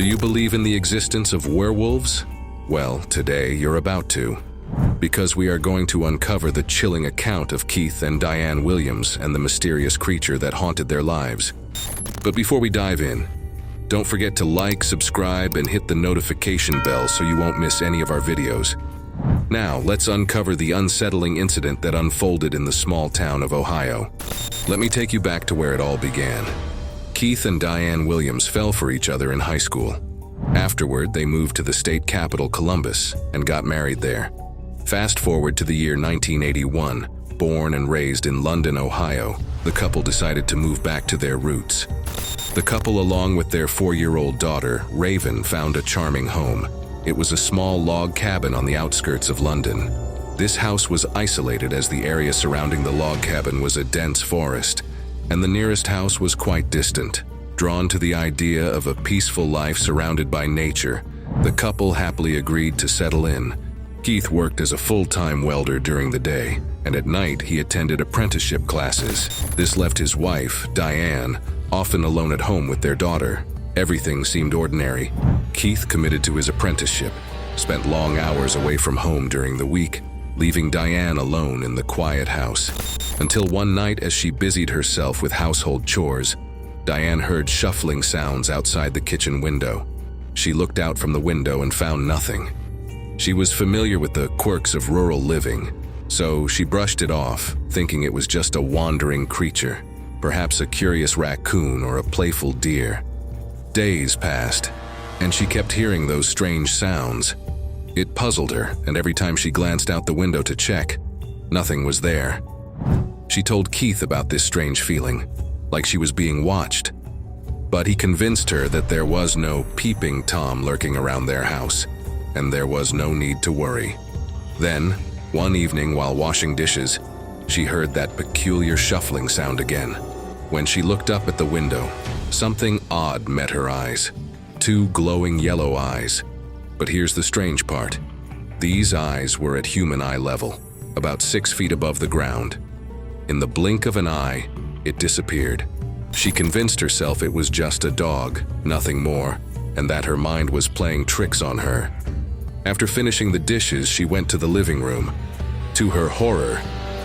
you believe in the existence of werewolves? Well, today you're about to, because we are going to uncover the chilling account of Keith and Diane Williams and the mysterious creature that haunted their lives. But before we dive in, don't forget to like, subscribe, and hit the notification bell so you won't miss any of our videos. Now, let's uncover the unsettling incident that unfolded in the small town of Ohio. Let me take you back to where it all began. Keith and Diane Williams fell for each other in high school. Afterward, they moved to the state capital, Columbus, and got married there. Fast forward to the year 1981. Born and raised in London, Ohio, the couple decided to move back to their roots. The couple, along with their 4-year-old daughter, Raven, found a charming home. It was a small log cabin on the outskirts of London. This house was isolated as the area surrounding the log cabin was a dense forest, and the nearest house was quite distant. Drawn to the idea of a peaceful life surrounded by nature, the couple happily agreed to settle in. Keith worked as a full-time welder during the day, and at night he attended apprenticeship classes. This left his wife, Diane, often alone at home with their daughter. Everything seemed ordinary. Keith committed to his apprenticeship, spent long hours away from home during the week, leaving Diane alone in the quiet house. Until one night, as she busied herself with household chores, Diane heard shuffling sounds outside the kitchen window. She looked out from the window and found nothing. She was familiar with the quirks of rural living, so she brushed it off, thinking it was just a wandering creature, perhaps a curious raccoon or a playful deer. Days passed, and she kept hearing those strange sounds. It puzzled her, and every time she glanced out the window to check, nothing was there. She told Keith about this strange feeling, like she was being watched. But he convinced her that there was no peeping Tom lurking around their house, and there was no need to worry. Then, one evening while washing dishes, she heard that peculiar shuffling sound again. When she looked up at the window, something odd met her eyes. 2 glowing yellow eyes. But here's the strange part. These eyes were at human eye level, about 6 feet above the ground. In the blink of an eye, it disappeared. She convinced herself it was just a dog, nothing more, and that her mind was playing tricks on her. After finishing the dishes, she went to the living room. To her horror,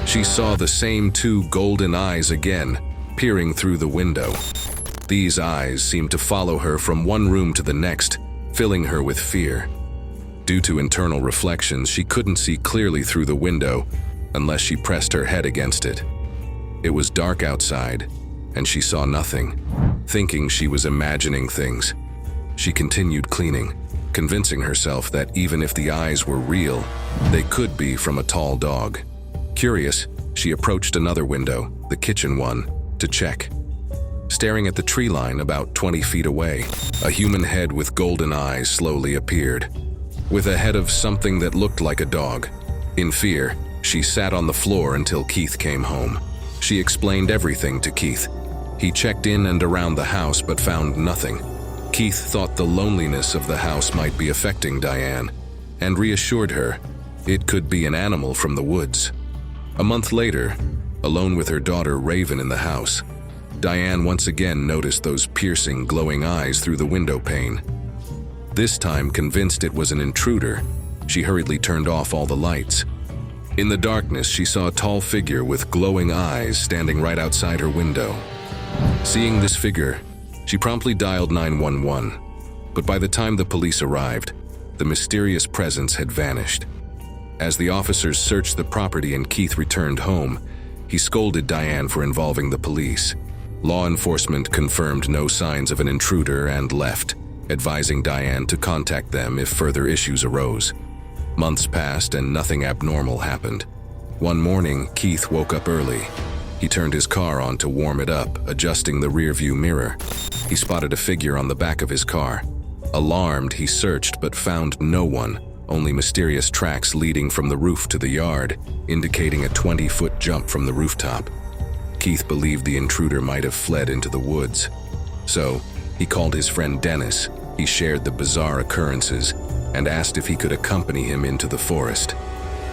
she saw the same 2 golden eyes again, peering through the window. These eyes seemed to follow her from one room to the next, filling her with fear. Due to internal reflections, she couldn't see clearly through the window unless she pressed her head against it. It was dark outside, and she saw nothing. Thinking she was imagining things, she continued cleaning, convincing herself that even if the eyes were real, they could be from a tall dog. Curious, she approached another window, the kitchen one, to check. Staring at the tree line about 20 feet away, a human head with golden eyes slowly appeared, with a head of something that looked like a dog. In fear, she sat on the floor until Keith came home. She explained everything to Keith. He checked in and around the house but found nothing. Keith thought the loneliness of the house might be affecting Diane, and reassured her it could be an animal from the woods. A month later, alone with her daughter Raven in the house, Diane once again noticed those piercing, glowing eyes through the window pane. This time, convinced it was an intruder, she hurriedly turned off all the lights. In the darkness, she saw a tall figure with glowing eyes standing right outside her window. Seeing this figure, she promptly dialed 911, but by the time the police arrived, the mysterious presence had vanished. As the officers searched the property and Keith returned home, he scolded Diane for involving the police. Law enforcement confirmed no signs of an intruder and left, advising Diane to contact them if further issues arose. Months passed and nothing abnormal happened. One morning, Keith woke up early. He turned his car on to warm it up, adjusting the rearview mirror. He spotted a figure on the back of his car. Alarmed, he searched but found no one, only mysterious tracks leading from the roof to the yard, indicating a 20-foot jump from the rooftop. Keith believed the intruder might have fled into the woods. So, he called his friend Dennis. He shared the bizarre occurrences and asked if he could accompany him into the forest.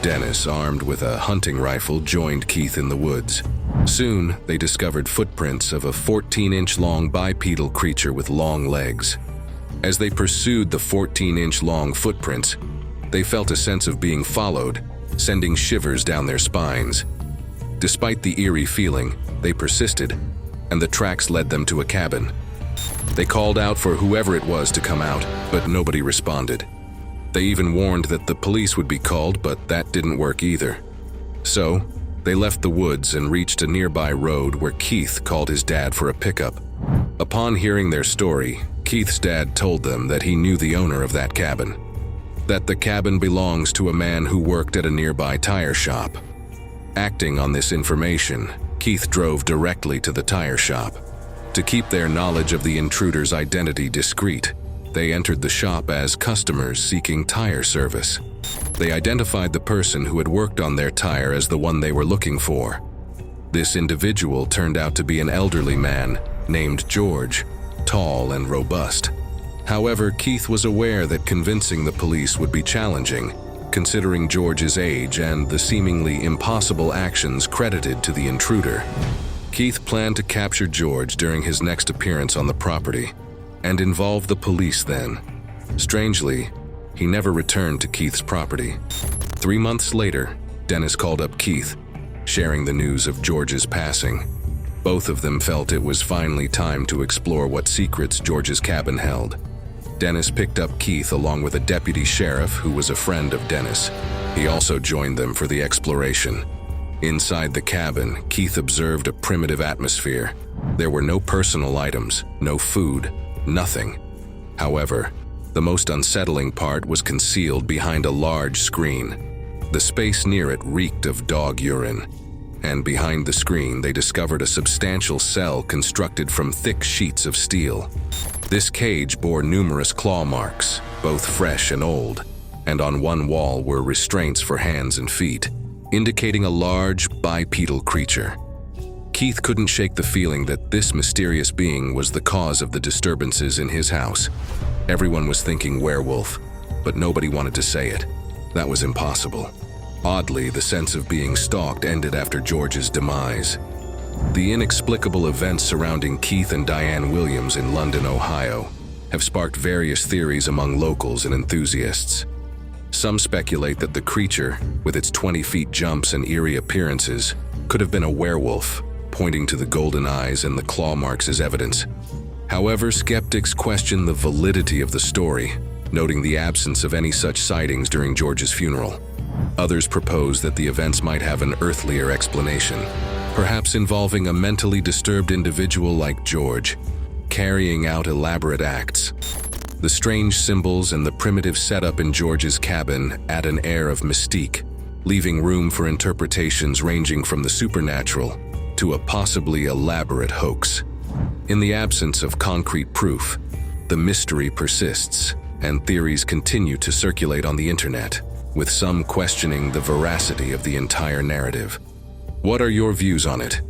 Dennis, armed with a hunting rifle, joined Keith in the woods. Soon, they discovered footprints of a 14-inch long bipedal creature with long legs. As they pursued the 14-inch long footprints, they felt a sense of being followed, sending shivers down their spines. Despite the eerie feeling, they persisted, and the tracks led them to a cabin. They called out for whoever it was to come out, but nobody responded. They even warned that the police would be called, but that didn't work either. So, they left the woods and reached a nearby road where Keith called his dad for a pickup. Upon hearing their story, Keith's dad told them that he knew the owner of that cabin, that the cabin belongs to a man who worked at a nearby tire shop. Acting on this information, Keith drove directly to the tire shop. To keep their knowledge of the intruder's identity discreet, they entered the shop as customers seeking tire service. They identified the person who had worked on their tire as the one they were looking for. This individual turned out to be an elderly man named George, tall and robust. However, Keith was aware that convincing the police would be challenging, considering George's age and the seemingly impossible actions credited to the intruder. Keith planned to capture George during his next appearance on the property and involve the police then. Strangely, he never returned to Keith's property. 3 months later, Dennis called up Keith, sharing the news of George's passing. Both of them felt it was finally time to explore what secrets George's cabin held. Dennis picked up Keith along with a deputy sheriff who was a friend of Dennis. He also joined them for the exploration. Inside the cabin, Keith observed a primitive atmosphere. There were no personal items, no food, nothing. However, the most unsettling part was concealed behind a large screen. The space near it reeked of dog urine, and behind the screen they discovered a substantial cell constructed from thick sheets of steel. This cage bore numerous claw marks, both fresh and old, and on one wall were restraints for hands and feet, indicating a large, bipedal creature. Keith couldn't shake the feeling that this mysterious being was the cause of the disturbances in his house. Everyone was thinking werewolf, but nobody wanted to say it. That was impossible. Oddly, the sense of being stalked ended after George's demise. The inexplicable events surrounding Keith and Diane Williams in London, Ohio, have sparked various theories among locals and enthusiasts. Some speculate that the creature, with its 20-feet jumps and eerie appearances, could have been a werewolf, pointing to the golden eyes and the claw marks as evidence. However, skeptics question the validity of the story, noting the absence of any such sightings during George's funeral. Others propose that the events might have an earthlier explanation, perhaps involving a mentally disturbed individual like George, carrying out elaborate acts. The strange symbols and the primitive setup in George's cabin add an air of mystique, leaving room for interpretations ranging from the supernatural to a possibly elaborate hoax. In the absence of concrete proof, the mystery persists, and theories continue to circulate on the internet, with some questioning the veracity of the entire narrative. What are your views on it?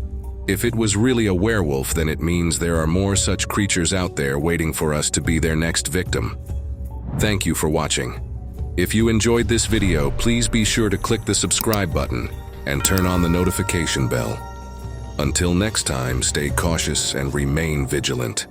If it was really a werewolf, then it means there are more such creatures out there waiting for us to be their next victim. Thank you for watching. If you enjoyed this video, please be sure to click the subscribe button and turn on the notification bell. Until next time, stay cautious and remain vigilant.